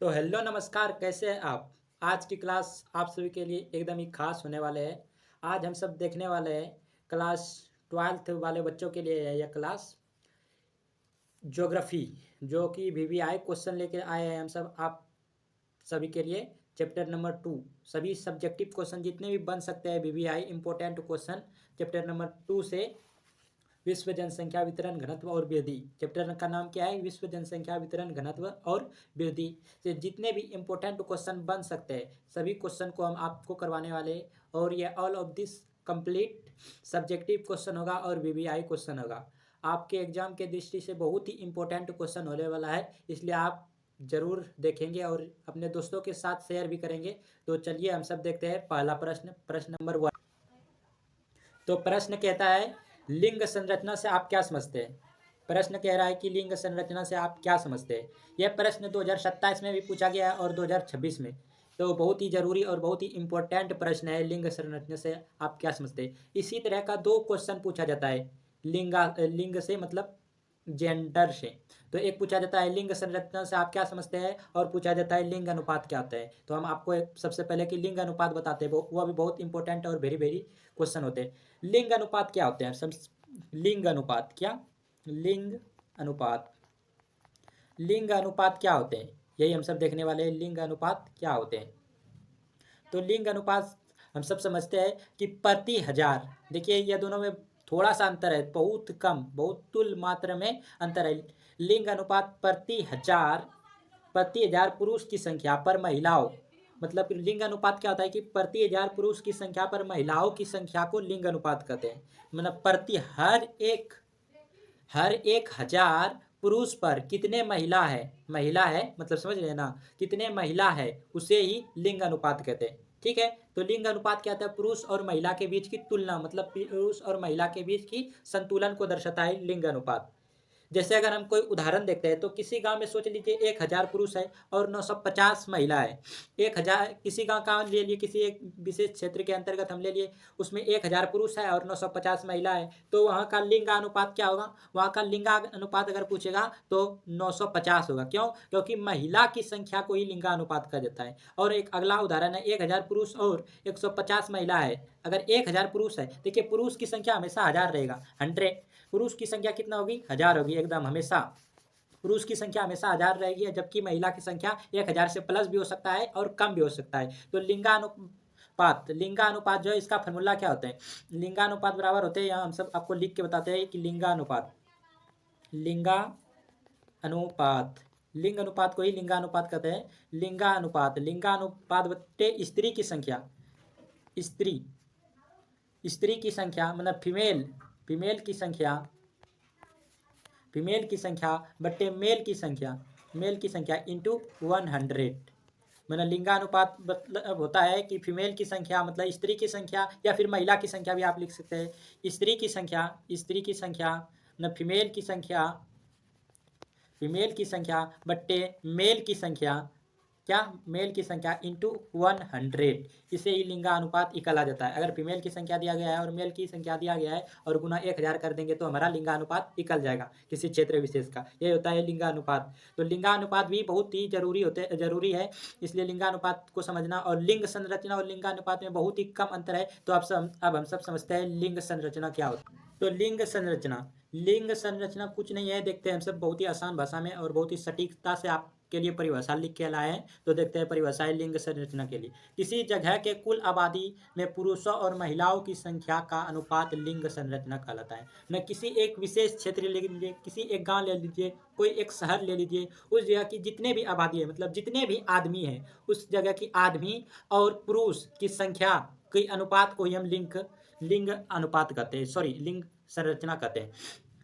तो हेलो नमस्कार, कैसे हैं आप? आज की क्लास आप सभी के लिए एकदम ही खास होने वाले है। आज हम सब देखने वाले हैं क्लास 12th वाले बच्चों के लिए है यह क्लास ज्योग्राफी, जो कि वीवीआई क्वेश्चन लेके आए हैं हम सब आप सभी के लिए। चैप्टर नंबर 2 सभी सब्जेक्टिव क्वेश्चन जितने भी बन सकते हैं VVI important question chapter number 2 से। विश्व जनसंख्या वितरण घनत्व और वृद्धि, चैप्टर का नाम क्या है? विश्व जनसंख्या वितरण घनत्व और वृद्धि से जितने भी इंपॉर्टेंट क्वेश्चन बन सकते हैं सभी क्वेश्चन को हम आपको करवाने वाले हैं। और ये all of this complete subjective question होगा और वीवीआई क्वेश्चन होगा। आपके एग्जाम के दृष्टि से बहुत ही इंपॉर्टेंट क्वेश्चन होने वाला है, इसलिए आप जरूर देखेंगे और अपने दोस्तों के साथ शेयर भी करेंगे। तो चलिए हम सब देखते हैं पहला प्रश्न, प्रश्न नंबर 1। तो प्रश्न कहता है लिंग संरचना से आप क्या समझते हैं? प्रश्न कह रहा है कि लिंग संरचना से आप क्या समझते हैं? यह प्रश्न 2027 में भी पूछा गया है और 2026 में। तो बहुत ही जरूरी और बहुत ही इंपॉर्टेंट प्रश्न है, लिंग संरचना से आप क्या समझते हैं। इसी तरह का दो क्वेश्चन पूछा जाता है लिंग से मतलब जेंडर से। तो एक पूछा जाता है लिंग संरचना से आप क्या समझते हैं और पूछा जाता है लिंग अनुपात क्या होता है। तो हम आपको सबसे पहले कि लिंग अनुपात बताते हैं, वो भी बहुत इंपॉर्टेंट और वेरी वेरी क्वेश्चन होते हैं। लिंग अनुपात क्या होते हैं? सब लिंग अनुपात क्या, लिंग अनुपात, लिंग अनुपात क्या होते हैं, यही हम सब देखने वाले हैं। लिंग अनुपात क्या होते हैं? तो लिंग अनुपात हम सब समझते हैं कि प्रति हजार, देखिए यह दोनों में थोड़ा सा अंतर है, बहुत कम, बहुत तुल मात्रा में अंतर है। लिंग अनुपात प्रति हजार पुरुष की संख्या पर महिलाओं, मतलब लिंग अनुपात क्या होता है कि प्रति हजार पुरुष की संख्या पर महिलाओं की संख्या को लिंग अनुपात कहते हैं। मतलब प्रति हर एक हजार पुरुष पर कितने महिला है मतलब समझ रहे हैं ना, कितने महिला है उसे ही लिंग अनुपात कहते हैं। ठीक है, तो लिंग अनुपात क्या होता है? पुरुष और महिला के बीच की तुलना, मतलब पुरुष और महिला के बीच की संतुलन को दर्शाता है लिंग अनुपात। जैसे अगर हम कोई उदाहरण देखते हैं तो किसी गांव में सोच लीजिए 1000 पुरुष है और 950 महिला है। 1000 किसी गांव का ले लिए, किसी एक विशेष क्षेत्र के अंतर्गत हम ले लिए, उसमें 1000 पुरुष है और 950 महिला है। तो वहाँ का लिंगानुपात क्या होगा? वहाँ का लिंगानुपात अगर पूछेगा तो 950 होगा। क्यों? क्योंकि महिला की संख्या को ही लिंगानुपात कहा जाता है। और एक अगला उदाहरण है, 1000 पुरुष और 150 महिला है। अगर 1000 पुरुष है, देखिए पुरुष की संख्या हमेशा 1000 रहेगा, 100। पुरुष की संख्या कितना होगी? 1000 होगी एकदम हमेशा। पुरुष की संख्या हमेशा 1000 रहेगी, जबकि महिला की संख्या 1000 से प्लस भी हो सकता है और कम भी हो सकता है। तो लिंगानुपात जो है इसका फॉर्मूला क्या होता है? लिंगानुपात बराबर होते हैं, यहाँ हम सब आपको लिख के बताते हैं कि लिंगानुपात, लिंग अनुपात को ही लिंगानुपात कहते हैं। लिंगानुपात बट्टे स्त्री की संख्या, स्त्री स्त्री की संख्या मतलब फीमेल की संख्या, फीमेल की संख्या बट्टे मेल की संख्या इंटू 100। मतलब लिंगानुपात मतलब होता है कि फीमेल की संख्या मतलब स्त्री की संख्या, या फिर महिला की संख्या भी आप लिख सकते हैं। स्त्री की संख्या मतलब फीमेल की संख्या बट्टे मेल की संख्या, क्या? मेल की संख्या इंटू 100, इसे ही लिंगानुपात निकाला जाता है। अगर फीमेल की संख्या दिया गया है और मेल की संख्या दिया गया है और गुना 1000 कर देंगे तो हमारा लिंगानुपात निकल जाएगा किसी क्षेत्र विशेष का। ये होता है लिंगानुपात। तो लिंगानुपात भी बहुत ही जरूरी है, इसलिए लिंगानुपात को समझना। और लिंग संरचना और लिंगानुपात में बहुत ही कम अंतर है। तो अब हम सब समझते हैं लिंग संरचना क्या होता है। तो लिंग संरचना कुछ नहीं है, देखते हैं हम सब बहुत ही आसान भाषा में और बहुत ही सटीकता से आपके लिए परिभाषा लिख के लाए हैं। तो देखते हैं परिभाषा है लिंग संरचना के लिए। किसी जगह के कुल आबादी में पुरुषों और महिलाओं की संख्या का अनुपात लिंग संरचना कहलाता है। न किसी एक विशेष क्षेत्र ले लीजिए, किसी एक गांव ले लीजिए, कोई एक शहर ले लीजिए, उस जगह की जितने भी आबादी है मतलब जितने भी आदमी हैं, उस जगह की आदमी और पुरुष की संख्या के अनुपात को ही हम लिंग अनुपात कहते हैं, सॉरी लिंग संरचना कहते हैं।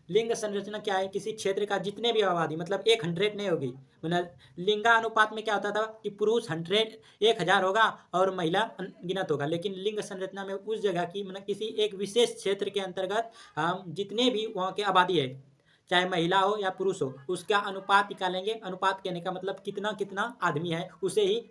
लिंग संरचना क्या है? किसी क्षेत्र का जितने भी आबादी मतलब 100 नहीं होगी, मतलब लिंगानुपात में क्या होता था कि पुरुष 1000 होगा और महिला अनगिनत होगा। लेकिन लिंग संरचना में उस जगह की मतलब किसी एक विशेष क्षेत्र के अंतर्गत हम जितने भी वहाँ के आबादी है, चाहे महिला हो या पुरुष हो, उसका अनुपात निकालेंगे। अनुपात कहने का मतलब कितना कितना आदमी है, उसे ही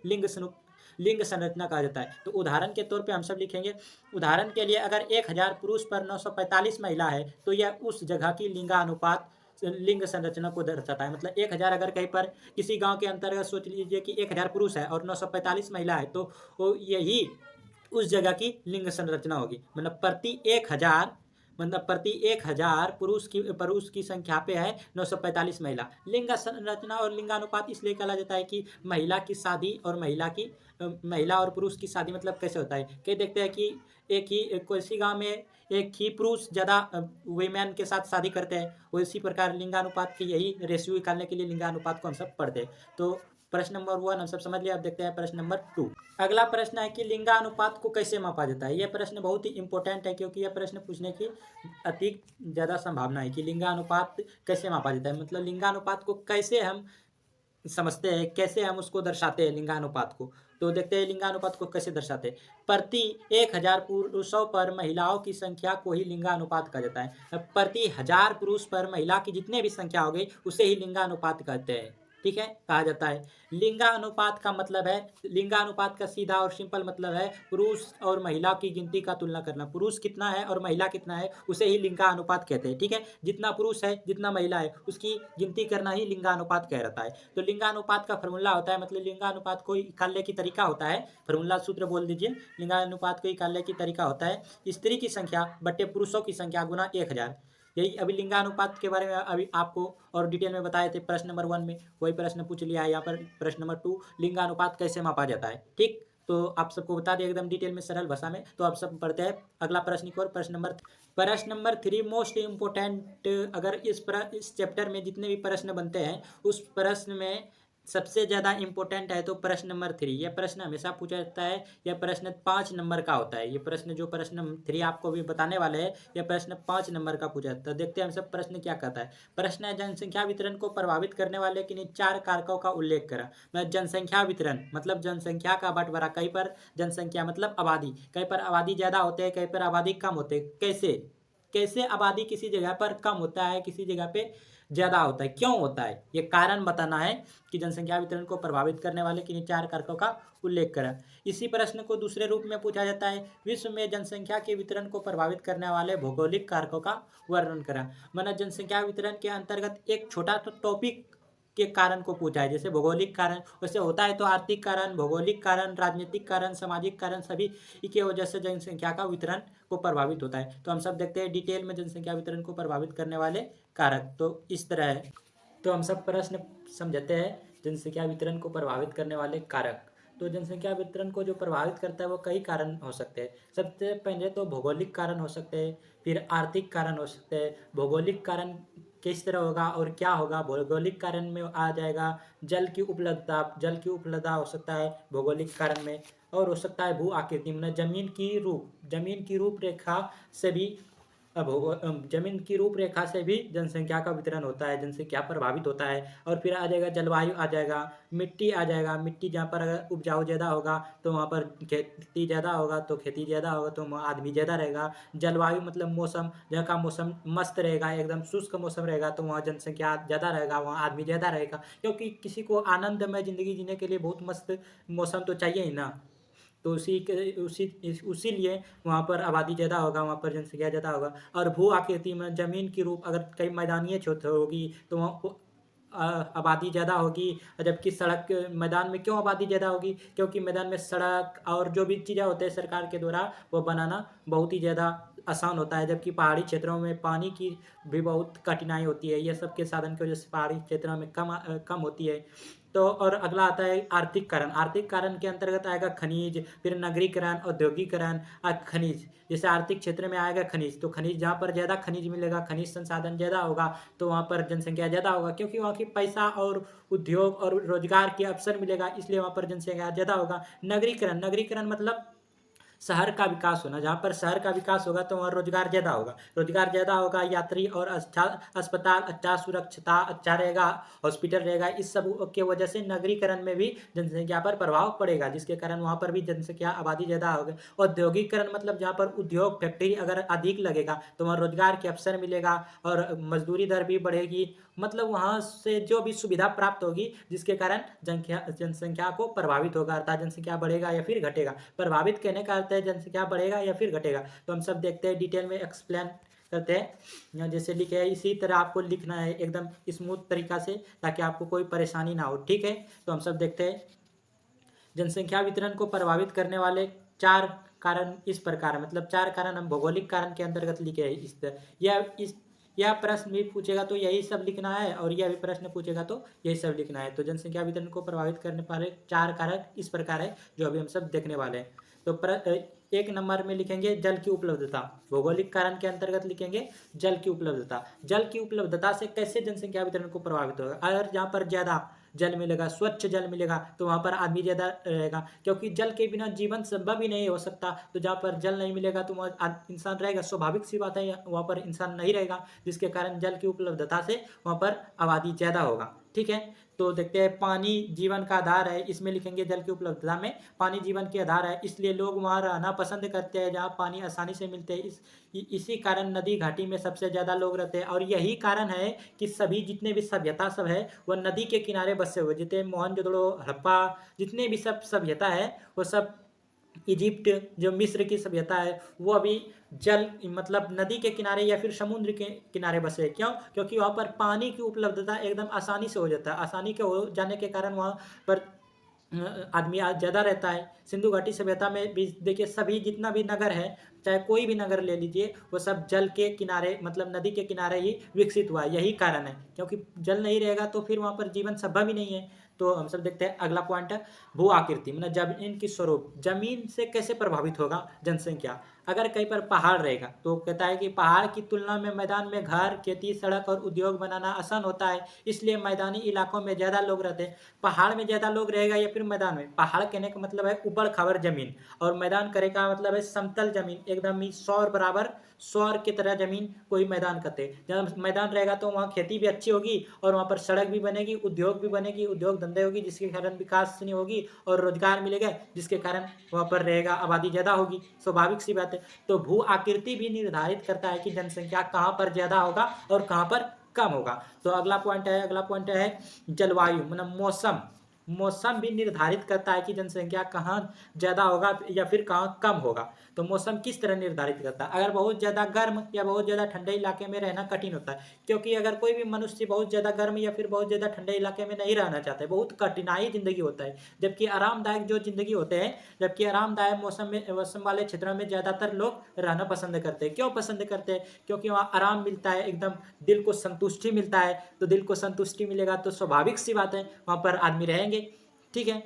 लिंग संरचना कहा जाता है। तो उदाहरण के तौर पे हम सब लिखेंगे, उदाहरण के लिए अगर 1000 पुरुष पर 945 महिला है तो यह उस जगह की लिंगानुपात लिंग संरचना को दर्शाता है। मतलब 1000 अगर कहीं पर किसी गाँव के अंतर्गत सोच लीजिए कि 1000 पुरुष है और 945 महिला है, तो वो यही उस जगह की लिंग संरचना होगी। मतलब प्रति 1000 पुरुष की संख्या पे है 945 महिला। लिंग संरचना और लिंगानुपात इसलिए कहा जाता है कि महिला और पुरुष की शादी मतलब कैसे होता है। कई देखते हैं कि किसी गांव में एक ही पुरुष ज़्यादा वुमेन के साथ शादी करते हैं, उसी प्रकार लिंगानुपात की यही रेशियो निकालने के लिए लिंगानुपात को हम सब पढ़ते हैं। तो प्रश्न नंबर 1 हम सब समझ लिया। अब देखते हैं प्रश्न नंबर 2। अगला प्रश्न है कि लिंगानुपात को कैसे मापा जाता है। यह प्रश्न बहुत ही इंपॉर्टेंट है, क्योंकि यह प्रश्न पूछने की अधिक ज़्यादा संभावना है कि लिंगानुपात कैसे मापा जाता है। मतलब लिंगानुपात को कैसे हम समझते हैं, कैसे हम उसको दर्शाते हैं लिंगानुपात को। तो देखते हैं लिंगानुपात को कैसे दर्शाते हैं। प्रति 1000 पुरुषों पर महिलाओं की संख्या को ही लिंगानुपात कहा जाता है। प्रति 1000 पुरुष पर महिला की जितने भी संख्या हो गई उसे ही लिंगानुपात कहते हैं। ठीक है, कहा जाता है। लिंगानुपात का मतलब है, लिंगानुपात का सीधा और सिंपल मतलब है पुरुष और महिला की गिनती का तुलना करना। पुरुष कितना है और महिला कितना है उसे ही लिंगानुपात कहते हैं। ठीक है, जितना पुरुष है जितना महिला है उसकी गिनती करना ही लिंगानुपात कहलाता है। तो लिंगानुपात का फॉर्मूला होता है, मतलब लिंगानुपात को निकालने की तरीका होता है, फॉर्मूला सूत्र बोल दीजिए। लिंगानुपात को निकालने की तरीका होता है स्त्री की संख्या बटे पुरुषों की संख्या गुना 1000। यही अभी लिंगानुपात के बारे में अभी आपको और डिटेल में बताए थे प्रश्न नंबर 1 में, वही प्रश्न पूछ लिया है यहाँ पर प्रश्न नंबर 2, लिंगानुपात कैसे मापा जाता है। ठीक, तो आप सबको बता दें एकदम डिटेल में सरल भाषा में। तो आप सब पढ़ते हैं अगला प्रश्न की ओर। प्रश्न नंबर 3 मोस्ट इम्पोर्टेंट। अगर इस चैप्टर में जितने भी प्रश्न बनते हैं उस प्रश्न में सबसे ज़्यादा इंपॉर्टेंट है तो प्रश्न नंबर 3। यह प्रश्न हमेशा पूछा जाता है। यह प्रश्न 5 नंबर का होता है। ये प्रश्न जो प्रश्न 3 आपको भी बताने वाले हैं, यह प्रश्न 5 नंबर का पूछा जाता है। देखते हैं हम सब प्रश्न क्या कहता है। प्रश्न है जनसंख्या वितरण को प्रभावित करने वाले किन्हीं 4 कारकों का उल्लेख करा। मतलब जनसंख्या वितरण मतलब जनसंख्या का बंटवारा। कहीं पर जनसंख्या मतलब आबादी, कहीं पर आबादी ज़्यादा होते हैं, कहीं पर आबादी कम होते हैं। कैसे आबादी किसी जगह पर कम होता है, किसी जगह पे ज़्यादा होता है, क्यों होता है, ये कारण बताना है कि जनसंख्या वितरण को प्रभावित करने वाले किन्हीं 4 कारकों का उल्लेख करें। इसी प्रश्न को दूसरे रूप में पूछा जाता है, विश्व में जनसंख्या के वितरण को प्रभावित करने वाले भौगोलिक कारकों का वर्णन करें। मतलब जनसंख्या वितरण के अंतर्गत एक छोटा तो टॉपिक के कारण को पूछा है। जैसे भौगोलिक कारण वैसे होता है, तो आर्थिक कारण, भौगोलिक कारण, राजनीतिक कारण, सामाजिक कारण सभी की वजह से जनसंख्या का वितरण को प्रभावित होता है। तो हम सब देखते हैं डिटेल में जनसंख्या वितरण को प्रभावित करने वाले कारक। तो इस तरह है। तो हम सब प्रश्न समझते हैं जनसंख्या वितरण को प्रभावित करने वाले कारक। तो जनसंख्या वितरण को जो प्रभावित करता है वो कई कारण हो सकते हैं। सबसे पहले तो भौगोलिक कारण हो सकते हैं, फिर आर्थिक कारण हो सकते हैं। भौगोलिक कारण किस तरह होगा और क्या होगा। भौगोलिक कारण में आ जाएगा जल की उपलब्धता हो सकता है भौगोलिक कारण में। और हो सकता है भू आकृति, मतलब जमीन की रूपरेखा से भी जमीन की रूपरेखा से भी जनसंख्या का वितरण होता है, जनसंख्या प्रभावित होता है। और फिर आ जाएगा जलवायु, आ जाएगा मिट्टी, आ जाएगा मिट्टी। जहाँ पर अगर उपजाऊ ज़्यादा होगा तो वहाँ पर खेती ज़्यादा होगा, तो खेती ज़्यादा होगा तो वहाँ आदमी ज़्यादा रहेगा। जलवायु मतलब मौसम, जहाँ का मौसम मस्त रहेगा, एकदम शुष्क मौसम रहेगा तो वहाँ जनसंख्या ज़्यादा रहेगा, वहाँ आदमी ज़्यादा रहेगा। क्योंकि किसी को आनंदमय ज़िंदगी जीने के लिए बहुत मस्त मौसम तो चाहिए ही ना। तो उसीलिए वहाँ पर आबादी ज़्यादा होगा, वहाँ पर जनसंख्या ज़्यादा होगा। और भू आकृति में ज़मीन की रूप अगर कहीं मैदानीय क्षेत्र होगी तो वहाँ आबादी ज़्यादा होगी। जबकि सड़क मैदान में क्यों आबादी ज़्यादा होगी, क्योंकि मैदान में सड़क और जो भी चीज़ें होते हैं सरकार के द्वारा वो बनाना बहुत ही ज़्यादा आसान होता है। जबकि पहाड़ी क्षेत्रों में पानी की भी बहुत कठिनाई होती है। ये सब के साधन की वजह से पहाड़ी क्षेत्रों में कम होती है। तो और अगला आता है आर्थिक कारण। आर्थिक कारण के अंतर्गत आएगा खनिज, फिर नगरीकरण, औद्योगिकरण और खनिज। जैसे आर्थिक क्षेत्र में आएगा खनिज, तो खनिज जहाँ पर ज़्यादा खनिज मिलेगा, खनिज संसाधन ज़्यादा होगा तो वहाँ पर जनसंख्या ज़्यादा होगा, क्योंकि वहाँ की पैसा और उद्योग और रोजगार के अवसर मिलेगा, इसलिए वहाँ पर जनसंख्या ज़्यादा होगा। नगरीकरण मतलब शहर का विकास होना। जहाँ पर शहर का विकास होगा तो वहाँ रोजगार ज़्यादा होगा, यात्री और अच्छा अस्पताल, अच्छा सुरक्षता अच्छा रहेगा, हॉस्पिटल रहेगा। इस सब के वजह से नगरीकरण में भी जनसंख्या पर प्रभाव पड़ेगा, जिसके कारण वहाँ पर भी जनसंख्या आबादी ज़्यादा होगी। औद्योगिकरण मतलब जहाँ पर उद्योग फैक्ट्री अगर अधिक लगेगा तो वहाँ रोजगार के अवसर मिलेगा और मजदूरी दर भी बढ़ेगी। मतलब वहाँ से जो भी सुविधा प्राप्त होगी जिसके कारण जनसंख्या को प्रभावित होगा, अर्थात जनसंख्या बढ़ेगा या फिर घटेगा। प्रभावित कहने का अर्थ है जनसंख्या बढ़ेगा या फिर घटेगा। तो हम सब देखते हैं डिटेल में एक्सप्लेन करते हैं जैसे लिखे है इसी तरह आपको लिखना है एकदम स्मूथ तरीका से, ताकि आपको कोई परेशानी ना हो। ठीक है, तो हम सब देखते हैं। जनसंख्या वितरण को प्रभावित करने वाले 4 कारण इस प्रकार, मतलब 4 कारण हम भौगोलिक कारण के अंतर्गत लिखे हैं इस तरह। यह प्रश्न भी पूछेगा तो यही सब लिखना है, और यह भी प्रश्न पूछेगा तो यही सब लिखना है। तो जनसंख्या वितरण को प्रभावित करने वाले 4 कारक इस प्रकार है, जो अभी हम सब देखने वाले हैं। तो 1 नंबर में लिखेंगे जल की उपलब्धता। भौगोलिक कारण के अंतर्गत लिखेंगे जल की उपलब्धता। जल की उपलब्धता से कैसे जनसंख्या वितरण को प्रभावित होगा? अगर जहाँ पर ज़्यादा जल मिलेगा, स्वच्छ जल मिलेगा, तो वहाँ पर आदमी ज़्यादा रहेगा, क्योंकि जल के बिना जीवन संभव ही नहीं हो सकता। तो जहाँ पर जल नहीं मिलेगा तो वहाँ इंसान रहेगा, स्वाभाविक सी बात है, वहाँ पर इंसान नहीं रहेगा, जिसके कारण जल की उपलब्धता से वहाँ पर आबादी ज़्यादा होगा। ठीक है, तो देखते हैं पानी जीवन का आधार है, इसमें लिखेंगे जल की उपलब्धता में पानी जीवन के आधार है, इसलिए लोग वहाँ रहना पसंद करते हैं जहाँ पानी आसानी से मिलते हैं। इसी कारण नदी घाटी में सबसे ज़्यादा लोग रहते हैं, और यही कारण है कि सभी जितने भी सभ्यता सब है वह नदी के किनारे बसे हुए, जितने मोहनजोदड़ो, हड़प्पा, जितने भी सब सभ्यता है वो सब, इजिप्ट, जो मिस्र की सभ्यता है, वो अभी जल मतलब नदी के किनारे या फिर समुद्र के किनारे बसे हैं। क्यों? क्योंकि वहाँ पर पानी की उपलब्धता एकदम आसानी से हो जाता है। आसानी के हो जाने के कारण वहाँ पर आदमी आज ज़्यादा रहता है। सिंधु घाटी सभ्यता में भी देखिए, सभी जितना भी नगर है, चाहे कोई भी नगर ले लीजिए, वो सब जल के किनारे मतलब नदी के किनारे ही विकसित हुआ है। यही कारण है, क्योंकि जल नहीं रहेगा तो फिर वहाँ पर जीवन संभव ही नहीं है। तो हम सब देखते हैं अगला पॉइंट है भू आकृति, मतलब जमीन की स्वरूप। जमीन से कैसे प्रभावित होगा जनसंख्या? अगर कहीं पर पहाड़ रहेगा तो कहता है कि पहाड़ की तुलना में मैदान में घर, खेती, सड़क और उद्योग बनाना आसान होता है, इसलिए मैदानी इलाकों में ज़्यादा लोग रहते हैं। पहाड़ में ज़्यादा लोग रहेगा या फिर मैदान में? पहाड़ कहने का मतलब है ऊबड़ खाबड़ जमीन, और मैदान करे का मतलब है समतल जमीन, एकदम ही सौर बराबर, सौर की तरह जमीन को ही मैदान कहते हैं। जब मैदान रहेगा तो वहाँ खेती भी अच्छी होगी, और वहाँ पर सड़क भी बनेगी, उद्योग भी बनेगी, उद्योग धंधे होगी, जिसके कारण विकास नहीं होगी और रोजगार मिलेगा, जिसके कारण वहाँ पर रहेगा, आबादी ज़्यादा होगी। स्वाभाविक सी बात है। तो भू आकृति भी निर्धारित करता है कि जनसंख्या कहाँ पर ज़्यादा होगा और कहाँ पर कम होगा। तो अगला पॉइंट है जलवायु, मतलब मौसम। मौसम भी निर्धारित करता है कि जनसंख्या कहाँ ज़्यादा होगा या फिर कहाँ कम होगा। तो मौसम किस तरह निर्धारित करता है? अगर बहुत ज़्यादा गर्म या बहुत ज़्यादा ठंडे इलाके में रहना कठिन होता है, क्योंकि अगर कोई भी मनुष्य बहुत ज़्यादा गर्म या फिर बहुत ज़्यादा ठंडे इलाके में नहीं रहना चाहता है, बहुत कठिनाई ज़िंदगी होता है। जबकि आरामदायक जो ज़िंदगी होते हैं, जबकि आरामदायक मौसम वाले क्षेत्रों में ज़्यादातर लोग रहना पसंद करते हैं। क्यों पसंद करते हैं? क्योंकि वहाँ आराम मिलता है, एकदम दिल को संतुष्टि मिलता है। तो दिल को संतुष्टि मिलेगा तो स्वाभाविक सी बात है वहाँ पर आदमी रहेंगे। ठीक है,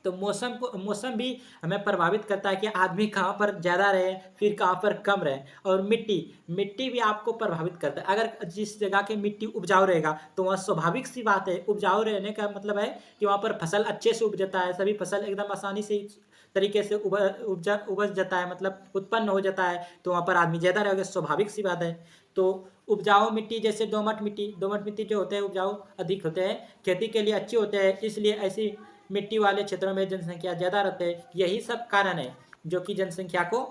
तो मौसम भी हमें प्रभावित करता है कि आदमी कहाँ पर ज़्यादा रहे फिर कहाँ पर कम रहे। और मिट्टी भी आपको प्रभावित करता है। अगर जिस जगह की मिट्टी उपजाऊ रहेगा तो वहाँ स्वाभाविक सी बात है, उपजाऊ रहने का मतलब है कि वहाँ पर फसल अच्छे से उपज जाता है, सभी फसल एकदम आसानी से तरीके से उपज जाता है, मतलब उत्पन्न हो जाता है, तो वहाँ पर आदमी ज़्यादा रहेगा, स्वाभाविक सी बात है। तो उपजाऊ मिट्टी जैसे दोमट मिट्टी जो होते हैं उपजाऊ अधिक होते हैं, खेती के लिए अच्छे होते हैं, इसलिए ऐसी मिट्टी वाले क्षेत्रों में जनसंख्या ज़्यादा रहते हैं। यही सब कारण है जो कि जनसंख्या को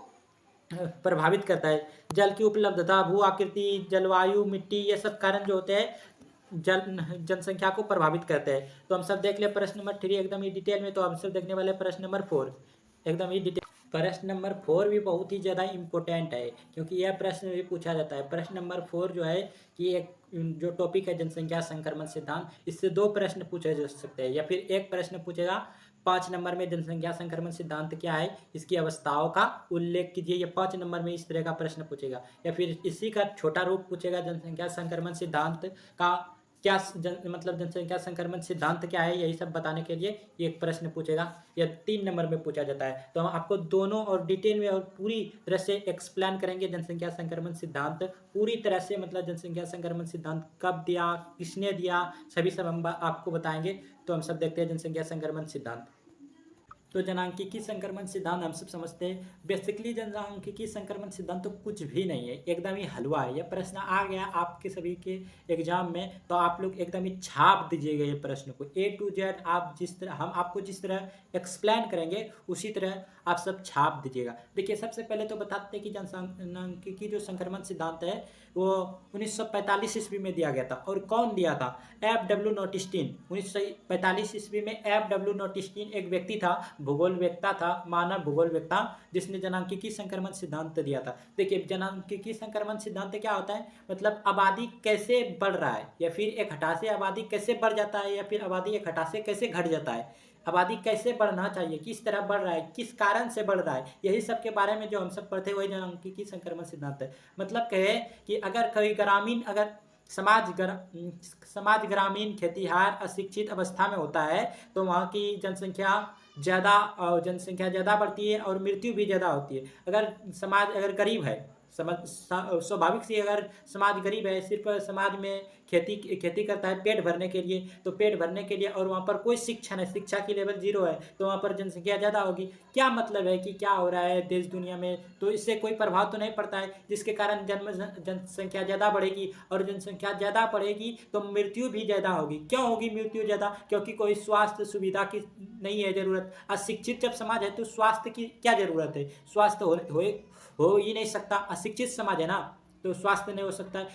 प्रभावित करता है। जल की उपलब्धता, भू आकृति, जलवायु, मिट्टी, ये सब कारण जो होते हैं जनसंख्या को प्रभावित करते हैं। तो हम सब देख ले प्रश्न नंबर 3 एकदम ही डिटेल में। तो हम सब देखने वाले प्रश्न नंबर 4 एकदम ही डिटेल। प्रश्न नंबर 4 भी बहुत ही ज़्यादा इम्पोर्टेंट है, क्योंकि यह प्रश्न भी पूछा जाता है। प्रश्न नंबर 4 जो है कि एक जो टॉपिक है जनसंख्या संक्रमण सिद्धांत, इससे 2 प्रश्न पूछे जा सकते हैं, या फिर एक प्रश्न पूछेगा 5 नंबर में जनसंख्या संक्रमण सिद्धांत क्या है, इसकी अवस्थाओं का उल्लेख कीजिए। ये 5 नंबर में इस तरह का प्रश्न पूछेगा, या फिर इसी का छोटा रूप पूछेगा जनसंख्या संक्रमण सिद्धांत का क्या मतलब जनसंख्या संक्रमण सिद्धांत क्या है, यही सब बताने के लिए एक प्रश्न पूछेगा। यह 3 नंबर में पूछा जाता है। तो हम आपको दोनों और डिटेल में और पूरी तरह से एक्सप्लेन करेंगे जनसंख्या संक्रमण सिद्धांत पूरी तरह से, मतलब जनसंख्या संक्रमण सिद्धांत कब दिया, किसने दिया, सभी सब हम आपको बताएंगे। तो हम सब देखते हैं जनसंख्या संक्रमण सिद्धांत। तो जनांकिकी संक्रमण सिद्धांत हम सब समझते हैं। बेसिकली जनांकिकी संक्रमण सिद्धांत तो कुछ भी नहीं है, एकदम ही हलवा है। यह प्रश्न आ गया आपके सभी के एग्जाम में, तो आप लोग एकदम ही छाप दीजिएगा ये प्रश्न को A to Z। आप जिस तरह हम आपको जिस तरह एक्सप्लेन करेंगे उसी तरह आप सब छाप दीजिएगा। देखिए, सबसे पहले तो बताते हैं कि जनसांख्यिकी जो संक्रमण सिद्धांत है वो 1945 ईस्वी में दिया गया था। और कौन दिया था? F.W. नोटिस्टीन। 1945 ईस्वी में F.W. नोटिस्टीन एक व्यक्ति था, भूगोलवेत्ता था, मानव भूगोलवेत्ता, जिसने जनांकिकी संक्रमण सिद्धांत दिया था। देखिए जनांकिकी संक्रमण सिद्धांत क्या होता है, मतलब आबादी कैसे बढ़ रहा है, या फिर एक हटा से आबादी कैसे बढ़ जाता है, या फिर आबादी एक हटा से कैसे घट जाता है, आबादी कैसे बढ़ना चाहिए, किस तरह बढ़ रहा है, किस कारण से बढ़ रहा है, यही सब के बारे में जो हम सब पढ़ते हुए जनांकिकी संक्रमण सिद्धांत है। मतलब कहे कि अगर कोई ग्रामीण, अगर समाज ग्रामीण, खेतीहार, अशिक्षित अवस्था में होता है तो वहाँ की जनसंख्या ज़्यादा बढ़ती है और मृत्यु भी ज़्यादा होती है। अगर समाज अगर गरीब है, स्वाभाविक सी अगर समाज गरीब है, सिर्फ समाज में खेती करता है पेट भरने के लिए, तो पेट भरने के लिए, और वहाँ पर कोई शिक्षा नहीं, शिक्षा की लेवल 0 है, तो वहाँ पर जनसंख्या ज़्यादा होगी। क्या मतलब है कि क्या हो रहा है देश दुनिया में, तो इससे कोई प्रभाव तो नहीं पड़ता है, जिसके कारण जनसंख्या ज़्यादा बढ़ेगी, और जनसंख्या ज़्यादा बढ़ेगी तो मृत्यु भी ज़्यादा होगी। क्यों होगी मृत्यु ज़्यादा? क्योंकि कोई स्वास्थ्य सुविधा की नहीं है ज़रूरत। अशिक्षित जब समाज है तो स्वास्थ्य की क्या ज़रूरत है? स्वास्थ्य हो ही नहीं सकता, अशिक्षित समाज है ना, तो स्वास्थ्य नहीं हो सकता है,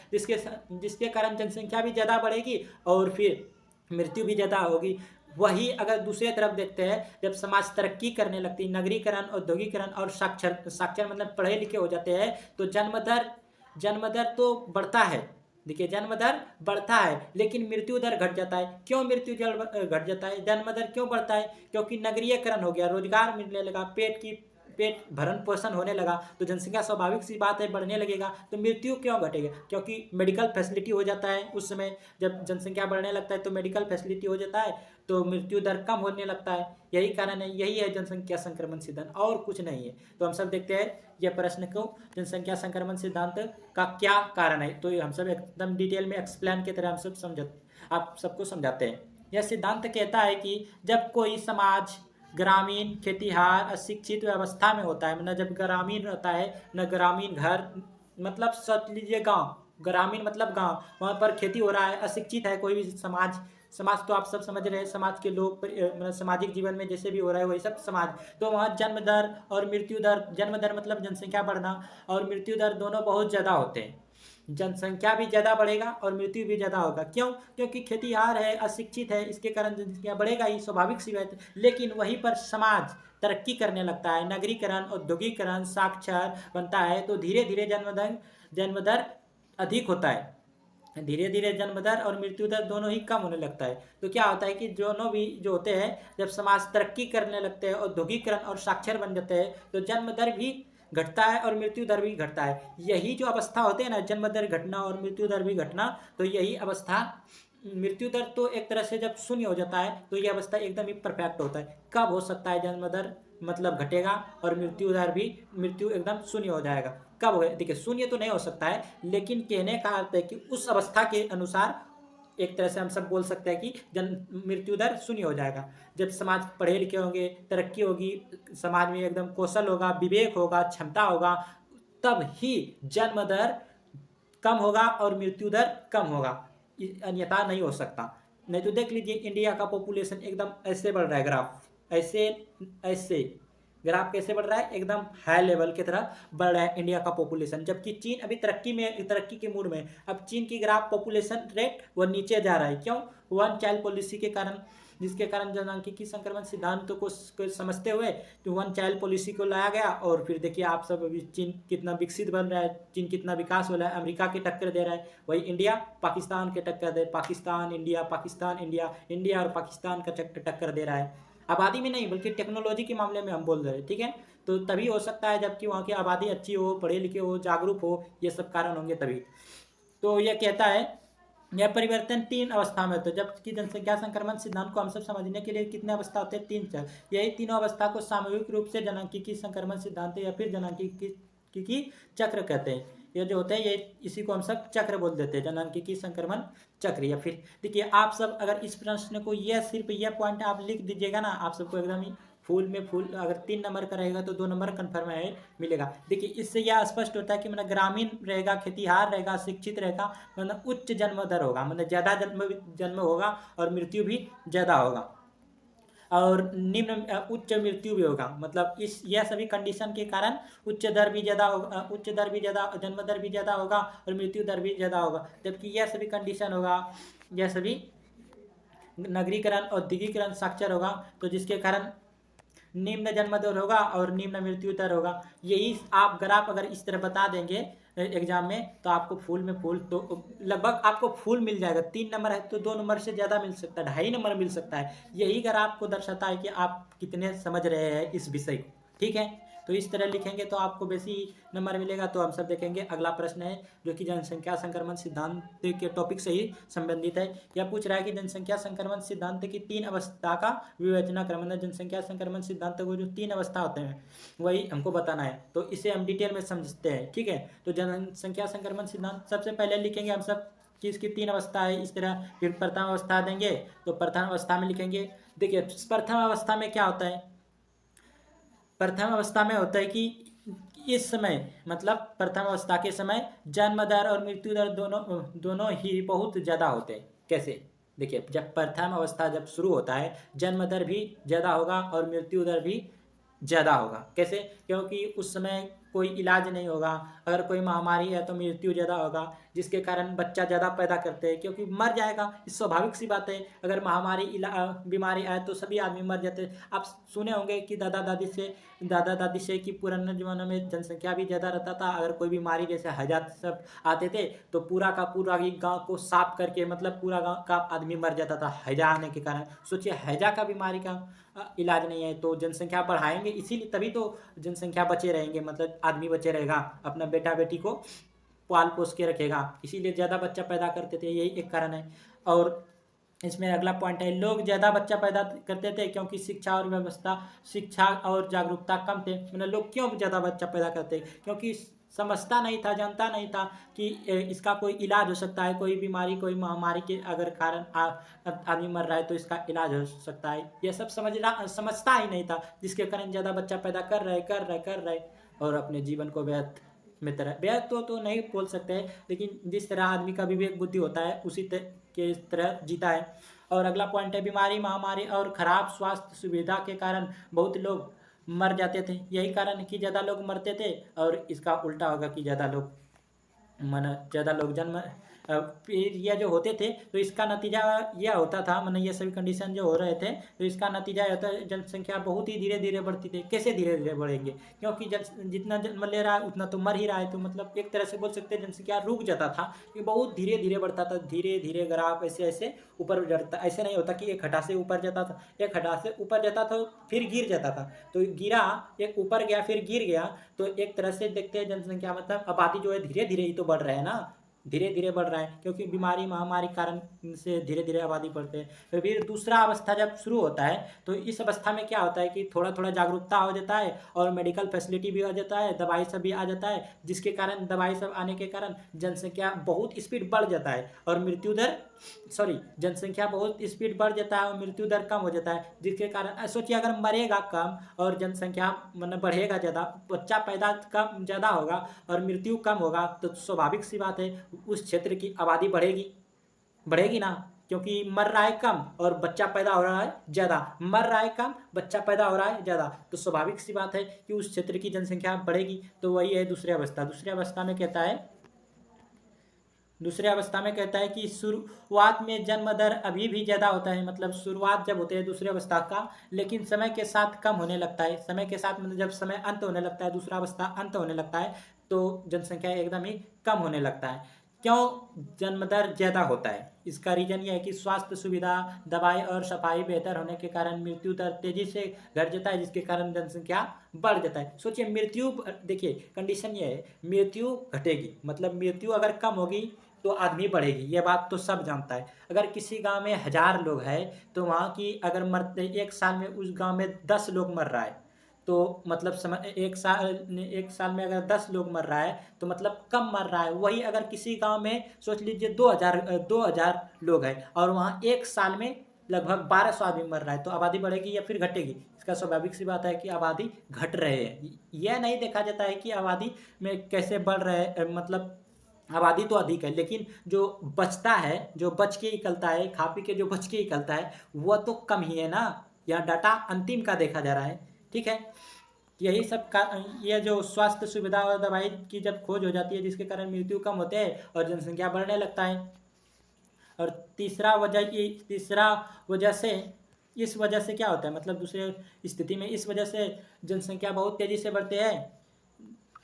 जिसके कारण जनसंख्या भी ज़्यादा बढ़ेगी और फिर मृत्यु भी ज़्यादा होगी। वही अगर दूसरे तरफ देखते हैं, जब समाज तरक्की करने लगती है, नगरीकरण, औद्योगिकरण और साक्षर मतलब पढ़े लिखे हो जाते हैं, तो जन्म दर तो बढ़ता है। देखिए जन्म दर बढ़ता है लेकिन मृत्यु दर घट जाता है। क्यों मृत्यु दर घट जाता है, जन्म दर क्यों बढ़ता है? क्योंकि नगरीकरण हो गया, रोजगार मिलने लगा, पेट भरण पोषण होने लगा, तो जनसंख्या स्वाभाविक सी बात है बढ़ने लगेगा। तो मृत्यु क्यों घटेगा? क्योंकि मेडिकल फैसिलिटी हो जाता है। उस समय जब जनसंख्या बढ़ने लगता है तो मेडिकल फैसिलिटी हो जाता है, तो मृत्यु दर कम होने लगता है। यही कारण है, यही है जनसंख्या संक्रमण सिद्धांत, और कुछ नहीं है। तो हम सब देखते हैं यह प्रश्न को, जनसंख्या संक्रमण सिद्धांत का क्या कारण है, तो हम सब एकदम डिटेल में एक्सप्लेन की तरह हम सब आप सबको समझाते हैं। यह सिद्धांत कहता है कि जब कोई समाज ग्रामीण, खेतीहार, अशिक्षित व्यवस्था में होता है, मतलब जब ग्रामीण रहता है न, ग्रामीण घर मतलब सोच लीजिए गाँव, ग्रामीण मतलब गाँव, वहाँ पर खेती हो रहा है, अशिक्षित है कोई भी समाज तो आप सब समझ रहे हैं, समाज के लोग मतलब सामाजिक जीवन में जैसे भी हो रहा है वही सब समाज, तो वहाँ जन्म दर और मृत्यु दर, जन्म दर मतलब जनसंख्या बढ़ना, और मृत्यु दर दोनों बहुत ज़्यादा होते हैं। जनसंख्या भी ज़्यादा बढ़ेगा और मृत्यु भी ज़्यादा होगा। क्यों? क्योंकि खेतीहार है, अशिक्षित है, इसके कारण जनसंख्या बढ़ेगा ही, स्वाभाविक सी बात है। लेकिन वहीं पर समाज तरक्की करने लगता है, नगरीकरण, औद्योगिकरण, साक्षर बनता है, तो धीरे धीरे जन्म दर अधिक होता है, धीरे धीरे जन्म दर और मृत्यु दर दोनों ही कम होने लगता है। तो क्या होता है कि दोनों भी जो होते हैं, जब समाज तरक्की करने लगते हैं, औद्योगिकरण और साक्षर बन जाते हैं, तो जन्म दर भी घटता है और मृत्यु दर भी घटता है। यही जो अवस्था होते हैं ना, जन्म दर घटना और मृत्यु दर भी घटना, तो यही अवस्था, मृत्यु दर तो एक तरह से जब शून्य हो जाता है तो यह अवस्था एकदम ही परफेक्ट होता है। कब हो सकता है जन्म दर मतलब घटेगा और मृत्यु एकदम शून्य हो जाएगा? कब हो? देखिए शून्य तो नहीं हो सकता है, लेकिन कहने का अर्थ है कि उस अवस्था के अनुसार एक तरह से हम सब बोल सकते हैं कि मृत्यु दर शून्य हो जाएगा। जब समाज पढ़े लिखे होंगे, तरक्की होगी, समाज में एकदम कौशल होगा, विवेक होगा, क्षमता होगा, तब ही जन्म दर कम होगा और मृत्यु दर कम होगा, अन्यथा नहीं हो सकता। नहीं तो देख लीजिए इंडिया का पॉपुलेशन एकदम ऐसे बढ़ रहा है, ग्राफ ऐसे ऐसे, ग्राफ कैसे बढ़ रहा है, एकदम हाई लेवल की तरह बढ़ रहा है इंडिया का पॉपुलेशन, जबकि चीन अभी तरक्की के मूड में। अब चीन की ग्राफ पॉपुलेशन रेट वो नीचे जा रहा है। क्यों? वन चाइल्ड पॉलिसी के कारण, जिसके कारण जनसांख्यिकी संक्रमण सिद्धांतों को समझते हुए तो वन चाइल्ड पॉलिसी को लाया गया। और फिर देखिए आप सब, अभी चीन कितना विकसित बन रहा है, चीन कितना विकास हो रहा है, अमेरिका की टक्कर दे रहा है। वही इंडिया पाकिस्तान के टक्कर दे, पाकिस्तान इंडिया, इंडिया और पाकिस्तान का टक्कर दे रहा है। आबादी में नहीं बल्कि टेक्नोलॉजी के मामले में हम बोल रहे हैं, ठीक है। तो तभी हो सकता है जबकि वहाँ की आबादी अच्छी हो, पढ़े लिखे हो, जागरूक हो, ये सब कारण होंगे तभी। तो यह कहता है यह परिवर्तन 3 अवस्था में होता है। जबकि जनसंख्या संक्रमण सिद्धांत को हम सब समझने के लिए कितने अवस्था होते हैं? 3 चार। यही तीनों अवस्था को सामूहिक रूप से जनसांख्यिकी संक्रमण सिद्धांत या फिर जनसांख्यिकी चक्र कहते हैं। ये जो होते हैं ये, इसी को हम सब चक्र बोल देते हैं, जनसांख्यिकी संक्रमण चक्र। या फिर देखिए आप सब अगर इस प्रश्न को सिर्फ यह पॉइंट आप लिख दीजिएगा ना, आप सबको एकदम ही फूल में फूल, अगर 3 नंबर का रहेगा तो 2 नंबर कन्फर्म है मिलेगा। देखिए इससे यह स्पष्ट होता है कि मतलब ग्रामीण रहेगा, खेतीहार रहेगा, शिक्षित रहेगा, मतलब उच्च जन्म दर होगा, मतलब ज़्यादा जन्म होगा और मृत्यु भी ज़्यादा होगा। और निम्न उच्च मृत्यु भी होगा। मतलब इस यह सभी कंडीशन के कारण उच्च दर भी ज़्यादा होगा, उच्च दर भी ज़्यादा, जन्म दर भी ज़्यादा होगा और मृत्यु दर भी ज़्यादा होगा। जबकि यह सभी कंडीशन होगा, यह सभी नगरीकरण औद्योगिकरण साक्षर होगा, तो जिसके कारण निम्न जन्म दर होगा और निम्न मृत्यु दर होगा। यही आप ग्राफ अगर इस तरह बता देंगे एग्जाम में, तो आपको फुल में फुल तो लगभग आपको फुल मिल जाएगा। 3 नंबर है तो 2 नंबर से ज़्यादा मिल सकता है, 2.5 नंबर मिल सकता है। यही ग्राफ आपको दर्शाता है कि आप कितने समझ रहे हैं इस विषय को। ठीक है, तो इस तरह लिखेंगे तो आपको बेसी नंबर मिलेगा। तो हम सब देखेंगे अगला प्रश्न है जो कि जनसंख्या संक्रमण सिद्धांत के टॉपिक से ही संबंधित है। यह पूछ रहा है कि जनसंख्या संक्रमण सिद्धांत की 3 अवस्था का विवेचना क्रम, मतलब जनसंख्या संक्रमण सिद्धांत को जो 3 अवस्था होते हैं वही हमको बताना है। तो इसे हम डिटेल में समझते हैं। ठीक है, तो जनसंख्या संक्रमण सिद्धांत सबसे पहले लिखेंगे हम सब कि इसकी 3 अवस्था है इस तरह। फिर प्रथम अवस्था देंगे तो प्रथम अवस्था में लिखेंगे। देखिए प्रथम अवस्था में क्या होता है, प्रथम अवस्था में होता है कि इस समय, मतलब प्रथम अवस्था के समय जन्म दर और मृत्यु दर दोनों ही बहुत ज़्यादा होते हैं। कैसे, देखिए जब प्रथम अवस्था जब शुरू होता है जन्म दर भी ज़्यादा होगा और मृत्यु दर भी ज़्यादा होगा। कैसे, क्योंकि उस समय कोई इलाज नहीं होगा, अगर कोई महामारी है तो मृत्यु ज़्यादा होगा, जिसके कारण बच्चा ज़्यादा पैदा करते हैं क्योंकि मर जाएगा। इस स्वाभाविक सी बात है, अगर महामारी बीमारी आए तो सभी आदमी मर जाते हैं। आप सुने होंगे कि दादा दादी से कि पुराने ज़माने में जनसंख्या भी ज़्यादा रहता था, अगर कोई बीमारी जैसे हैजा सब आते थे तो पूरा का पूरा ही गाँव को साफ करके, मतलब पूरा गाँव का आदमी मर जाता था हैजा आने के कारण। सोचिए हैजा का बीमारी का इलाज नहीं है तो जनसंख्या बढ़ाएंगे, इसीलिए तभी तो जनसंख्या बचे रहेंगे, मतलब आदमी बचे रहेगा, अपना बेटा बेटी को पाल पोस के रखेगा, इसीलिए ज़्यादा बच्चा पैदा करते थे, यही एक कारण है। और इसमें अगला पॉइंट है, लोग ज़्यादा बच्चा पैदा करते थे क्योंकि शिक्षा और जागरूकता कम थे। मतलब लोग क्यों ज़्यादा बच्चा पैदा करते, क्योंकि समझता नहीं था, जानता नहीं था कि इसका कोई इलाज हो सकता है, कोई बीमारी कोई महामारी के अगर कारण आदमी मर रहा है तो इसका इलाज हो सकता है। ये सब समझता ही नहीं था, जिसके कारण ज़्यादा बच्चा पैदा कर रहे और अपने जीवन को व्यर्थ तो नहीं बोल सकते, लेकिन जिस तरह आदमी का विवेक बुद्धि होता है उसी के तरह जीता है। और अगला पॉइंट है, बीमारी महामारी और खराब स्वास्थ्य सुविधा के कारण बहुत लोग मर जाते थे। यही कारण है कि ज़्यादा लोग मरते थे, और इसका उल्टा होगा कि ज़्यादा लोग जन्म फिर यह जो होते थे तो इसका नतीजा यह होता था, मतलब ये सभी कंडीशन जो हो रहे थे तो इसका नतीजा यह होता है जनसंख्या बहुत ही धीरे धीरे बढ़ती थी। कैसे धीरे धीरे बढ़ेंगे, क्योंकि जितना जन्म ले रहा है उतना तो मर ही रहा है, तो मतलब एक तरह से बोल सकते हैं जनसंख्या रुक जाता था, ये बहुत धीरे धीरे बढ़ता था, धीरे धीरे ग्राफ ऐसे ऐसे ऊपर चढ़ता। ऐसे नहीं होता कि एक हटा से ऊपर जाता था, एक हटा से ऊपर जाता था फिर गिर जाता था, तो गिरा, एक ऊपर गया फिर गिर गया। तो एक तरह से देखते हैं जनसंख्या मतलब आबादी जो है धीरे धीरे ही तो बढ़ रहा है ना, धीरे धीरे बढ़ रहा है, क्योंकि बीमारी महामारी कारण से धीरे धीरे आबादी बढ़ते हैं। तो फिर दूसरा अवस्था जब शुरू होता है तो इस अवस्था में क्या होता है कि थोड़ा थोड़ा जागरूकता हो जाता है और मेडिकल फैसिलिटी भी आ जाता है, दवाई सब भी आ जाता है, जिसके कारण दवाई सब आने के कारण जनसंख्या बहुत स्पीड बढ़ जाता है और जनसंख्या बहुत स्पीड बढ़ जाता है और मृत्यु दर कम हो जाता है, जिसके कारण सोचिए अगर मरेगा कम और जनसंख्या मतलब बढ़ेगा ज़्यादा, बच्चा पैदा कम ज़्यादा होगा और मृत्यु कम होगा, तो स्वाभाविक सी बात है उस क्षेत्र की आबादी बढ़ेगी ना, क्योंकि मर रहा है कम और बच्चा पैदा हो रहा है ज़्यादा, मर रहा है कम बच्चा पैदा हो रहा है ज़्यादा, तो स्वाभाविक सी बात है कि उस क्षेत्र की जनसंख्या बढ़ेगी। तो वही है दूसरी अवस्था। दूसरी अवस्था में कहता है कि शुरुआत में जन्म दर अभी भी ज़्यादा होता है, मतलब शुरुआत जब होते हैं दूसरी अवस्था का, लेकिन समय के साथ कम होने लगता है। समय के साथ मतलब जब समय अंत होने लगता है, दूसरा अवस्था अंत होने लगता है, तो जनसंख्या एकदम ही कम होने लगता है। क्यों जन्म दर ज़्यादा होता है, इसका रीज़न यह है कि स्वास्थ्य सुविधा, दवाई और सफाई बेहतर होने के कारण मृत्यु दर तेज़ी से घट जाता है, जिसके कारण जनसंख्या बढ़ जाता है। सोचिए मृत्यु, देखिए कंडीशन ये है, मृत्यु घटेगी, मतलब मृत्यु अगर कम होगी तो आदमी बढ़ेगी, ये बात तो सब जानता है। अगर किसी गांव में 1000 लोग हैं तो वहाँ की अगर मरते एक साल में उस गांव में 10 लोग मर रहा है, तो मतलब एक साल में अगर 10 लोग मर रहा है तो मतलब कम मर रहा है। वही अगर किसी गांव में सोच लीजिए 2000 लोग हैं और वहाँ एक साल में लगभग 1200 आदमी मर रहा है, तो आबादी बढ़ेगी या फिर घटेगी? इसका स्वाभाविक सी बात है कि आबादी घट रहे हैं। यह नहीं देखा जाता है कि आबादी में कैसे बढ़ रहे हैं, मतलब आबादी तो अधिक है लेकिन जो बचता है, जो बच के निकलता है, खा पी के जो बच के निकलता है वह तो कम ही है ना। यहाँ डाटा अंतिम का देखा जा रहा है। ठीक है, यही सब का ये जो स्वास्थ्य सुविधा और दवाई की जब खोज हो जाती है जिसके कारण मृत्यु कम होते हैं और जनसंख्या बढ़ने लगता है। और तीसरा वजह से इस वजह से क्या होता है, मतलब दूसरे स्थिति में इस वजह से जनसंख्या बहुत तेज़ी से बढ़ते हैं।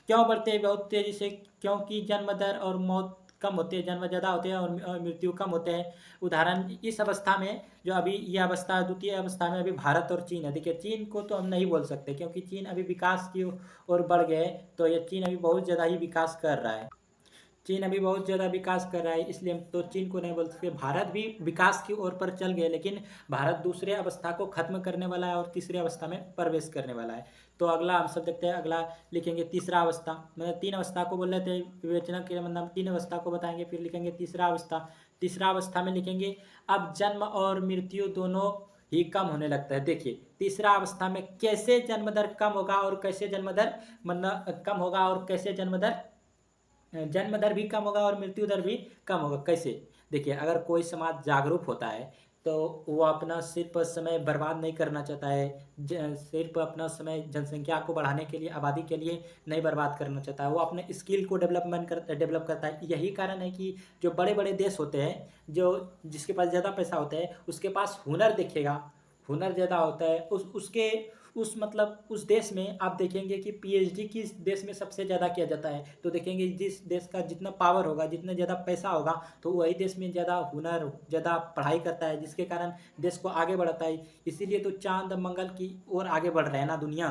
क्यों बढ़ते हैं बहुत तेज़ी से? क्योंकि जन्म दर और मौत कम होती है, जन्म ज़्यादा होते हैं और मृत्यु कम होते हैं। उदाहरण इस अवस्था में जो अभी ये अवस्था द्वितीय अवस्था में अभी भारत और चीन है। देखिए चीन को तो हम नहीं बोल सकते क्योंकि चीन अभी विकास की ओर बढ़ गए, तो ये चीन अभी बहुत ज़्यादा ही विकास कर रहा है। चीन अभी बहुत ज़्यादा विकास कर रहा है, इसलिए हम तो चीन को नहीं बोल सकते। भारत भी विकास की ओर पर चल गए, लेकिन भारत दूसरे अवस्था को खत्म करने वाला है और तीसरी अवस्था में प्रवेश करने वाला है। तो अगला हम सब देखते हैं, अगला लिखेंगे तीसरा अवस्था। मतलब 3 अवस्था को बोल रहे थे विवेचना के, मतलब 3 अवस्था को बताएंगे, फिर लिखेंगे तीसरा अवस्था। तीसरा अवस्था में लिखेंगे अब जन्म और मृत्यु दोनों ही कम होने लगता है। देखिए तीसरा अवस्था में कैसे जन्म दर कम होगा और कैसे जन्म दर मतलब कम होगा और कैसे जन्म दर भी कम होगा और मृत्यु दर भी कम होगा। कैसे? देखिए अगर कोई समाज जागरूक होता है तो वो अपना सिर्फ समय बर्बाद नहीं करना चाहता है, सिर्फ अपना समय जनसंख्या को बढ़ाने के लिए, आबादी के लिए नहीं बर्बाद करना चाहता है। वो अपने स्किल को डेवलप करता है। यही कारण है कि जो बड़े बड़े देश होते हैं, जिसके पास ज़्यादा पैसा होता है उसके पास हुनर दिखेगा, हुनर ज़्यादा होता है उस देश में आप देखेंगे कि पीएचडी किस देश में सबसे ज़्यादा किया जाता है। तो देखेंगे जिस देश का जितना पावर होगा, जितना ज़्यादा पैसा होगा, तो वही देश में ज़्यादा हुनर, ज़्यादा पढ़ाई करता है, जिसके कारण देश को आगे बढ़ाता है। इसीलिए तो चाँद मंगल की ओर आगे बढ़ रहे हैं ना दुनिया।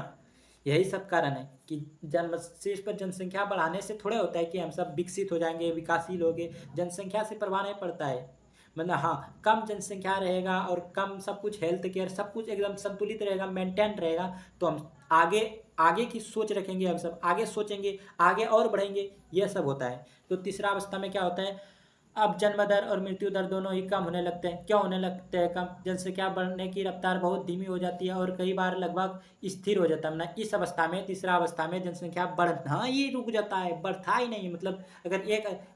यही सब कारण है कि सिर्फ जनसंख्या बढ़ाने से थोड़े होता है कि हम सब विकसित हो जाएंगे, विकासशील होंगे। जनसंख्या से प्रभाव नहीं पड़ता है। मतलब हाँ, कम जनसंख्या रहेगा और कम सब कुछ, हेल्थ केयर सब कुछ एकदम संतुलित रहेगा, मेंटेन रहेगा, तो हम आगे आगे की सोच रखेंगे, हम सब आगे सोचेंगे, आगे और बढ़ेंगे। यह सब होता है। तो तीसरा अवस्था में क्या होता है, अब जन्म दर और मृत्यु दर दोनों ही कम होने लगते हैं। क्यों होने लगते हैं कम? जनसंख्या बढ़ने की रफ्तार बहुत धीमी हो जाती है और कई बार लगभग स्थिर हो जाता है। मतलब इस अवस्था में, तीसरा अवस्था में जनसंख्या बढ़ना ही रुक जाता है, बढ़ता ही नहीं। मतलब अगर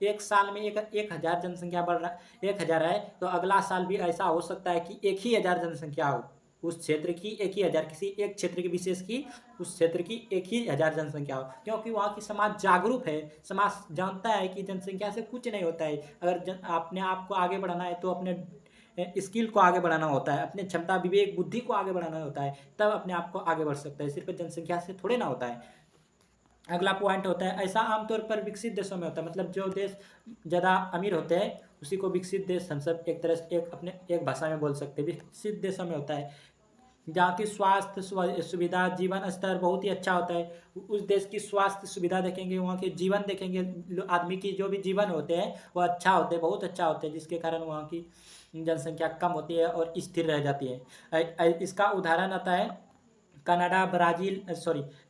एक साल में 1000 जनसंख्या बढ़ रहा है, 1000 है, तो अगला साल भी ऐसा हो सकता है कि 1000 जनसंख्या हो उस क्षेत्र की, 1000, किसी एक क्षेत्र की विशेष की, उस क्षेत्र की 1000 जनसंख्या हो। क्योंकि वहाँ की समाज जागरूक है, समाज जानता है कि जनसंख्या से कुछ नहीं होता है। अगर अपने आप को आगे बढ़ाना है तो अपने स्किल को आगे बढ़ाना होता है, अपने क्षमता, विवेक, बुद्धि को आगे बढ़ाना होता है, तब अपने आप को आगे बढ़ सकता है। सिर्फ जनसंख्या से थोड़े ना होता है। अगला पॉइंट होता है, ऐसा आमतौर पर विकसित देशों में होता है। मतलब जो देश ज़्यादा अमीर होते हैं उसी को विकसित देश हम सब एक तरह से अपने एक भाषा में बोल सकते हैं। विकसित देशों में होता है जहाँ की स्वास्थ्य सुविधा, जीवन स्तर बहुत ही अच्छा होता है। उस देश की स्वास्थ्य सुविधा देखेंगे, वहाँ के जीवन देखेंगे, आदमी की जो भी जीवन होते हैं वो अच्छा होते हैं, बहुत अच्छा होते हैं, जिसके कारण वहाँ की जनसंख्या कम होती है और स्थिर रह जाती है। इसका उदाहरण आता है कनाडा,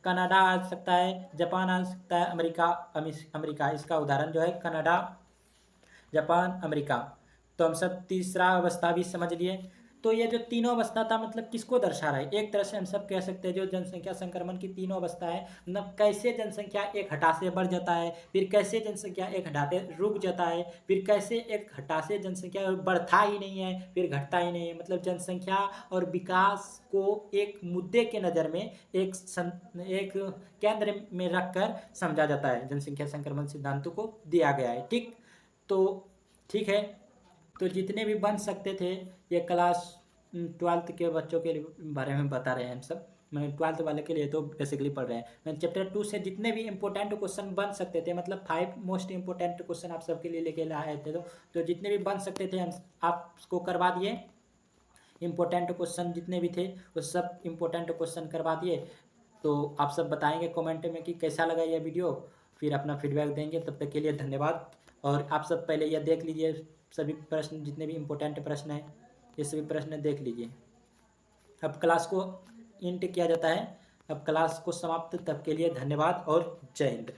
कनाडा आ सकता है, जापान आ सकता है, अमेरिका। इसका उदाहरण जो है कनाडा, जापान, अमेरिका। तो हम सब तीसरा अवस्था भी समझ लिए। तो ये जो तीनों अवस्था था मतलब किसको दर्शा रहा है? एक तरह से हम सब कह सकते हैं जो जनसंख्या संक्रमण की तीनों अवस्था है, मतलब कैसे जनसंख्या एक हटा से बढ़ जाता है, फिर कैसे जनसंख्या एक हटाते रुक जाता है, फिर कैसे एक हटा से जनसंख्या बढ़ता ही नहीं है, फिर घटता ही नहीं है। मतलब जनसंख्या और विकास को एक मुद्दे के नज़र में, एक केंद्र में रखकर समझा जाता है। जनसंख्या संक्रमण सिद्धांतों को दिया गया है। तो ठीक है, तो जितने भी बन सकते थे ये क्लास 12th के बच्चों के बारे में बता रहे हैं हम सब। मैंने 12th वाले के लिए तो बेसिकली पढ़ रहे हैं। मैं चैप्टर 2 से जितने भी इंपॉर्टेंट क्वेश्चन बन सकते थे, मतलब 5 मोस्ट इंपॉर्टेंट क्वेश्चन आप सबके लिए लेके आए थे, तो जितने भी बन सकते थे हम आपको करवा दिए। इम्पोर्टेंट क्वेश्चन जितने भी थे वो सब इम्पोर्टेंट क्वेश्चन करवा दिए। तो आप सब बताएंगे कमेंट में कि कैसा लगा यह वीडियो, फिर अपना फीडबैक देंगे। तब तक के लिए धन्यवाद। और आप सब पहले यह देख लीजिए, सभी प्रश्न, जितने भी इम्पोर्टेंट प्रश्न हैं ये सभी प्रश्न देख लीजिए। अब क्लास को एंड किया जाता है, अब क्लास को समाप्त। तब के लिए धन्यवाद और जय हिंद।